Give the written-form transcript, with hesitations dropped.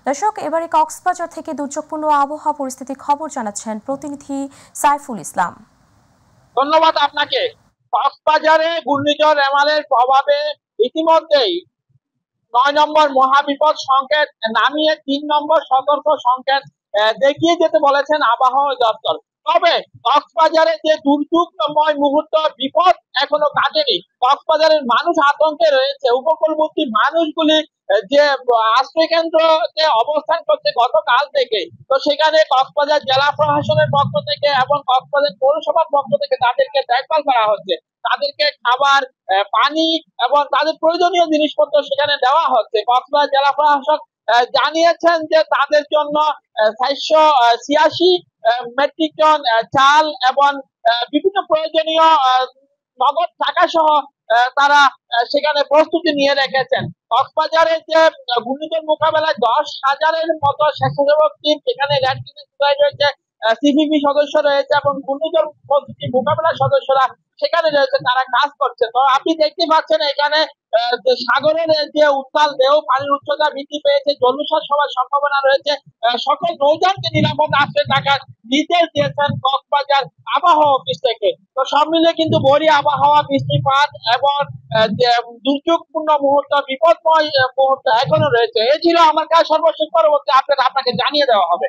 দর্শক, এবারে কক্সবাজার থেকে দুর্যোগপূর্ণ আবহাওয়া পরিস্থিতির খবর জানাচ্ছেন প্রতিনিধি সাইফুল ইসলাম। ধন্যবাদ আপনাকে। কক্সবাজারে ঘূর্ণিঝড় রেমালের প্রভাবে ইতিমধ্যেই 9 নম্বর মহাবিপদ সংকেত নামিয়ে 3 নম্বর সতর্ক সংকেত দেখিয়ে যেতে বলেছেন আবহাওয়া দপ্তর। তবে কক্সবাজারে যে দুর্যোগময় মুহূর্ত, বিপদ এখনো কাটেনি। কক্সবাজারের মানুষ আতঙ্কে রয়েছে। উপকূলবর্তী মানুষগুলি যে আশ্রয় কেন্দ্রতে অবস্থান করছে গতকাল থেকে, তো সেখানে কক্সবাজার জেলা প্রশাসনের পক্ষ থেকে এবং কক্সবাজার পৌরসভার পক্ষ থেকে তাদেরকে দেখভাল করা হচ্ছে। তাদেরকে খাবার, পানি এবং তাদের প্রয়োজনীয় জিনিসপত্র সেখানে দেওয়া হচ্ছে। কক্সবাজার জেলা প্রশাসক জানিয়েছেন যে তাদের জন্য 486 মেট্রিক টন চাল এবং বিভিন্ন প্রয়োজনীয় নগদ টাকা সহ তারা সেখানে প্রস্তুতি নিয়ে রেখেছেন। কক্সবাজারের যে ঘূর্ণিঝড় মোকাবেলায় 10,000-এর মতো স্বেচ্ছাসেবক টিম সেখানে রেড ক্রিসেন্ট রয়েছে, সিপিবি সদস্য রয়েছে এবং ঘূর্ণিঝড় মোকাবেলার সদস্যরা সেখানে রয়েছে, তারা কাজ করছে। তো আপনি দেখতে পাচ্ছেন এখানে সাগরের যে উত্তাল ঢেউ, পানির উচ্চতা বৃদ্ধি পেয়েছে, জলোচ্ছ্বাস হওয়ার সম্ভাবনা রয়েছে। সকল নৌযানকে নিরাপদ আশ্রয়ে থাকার নির্দেশ দিয়েছেন কক্সবাজার আবহাওয়া অফিস থেকে। তো সব মিলে কিন্তু বড়ি আবহাওয়া, বৃষ্টিপাত এবং দুর্যোগপূর্ণ মুহূর্ত, বিপদময় মুহূর্ত এখনো রয়েছে। এই ছিল আমার কাছে সর্বশেষ। পরবর্তী আপডেট আপনাকে জানিয়ে দেওয়া হবে।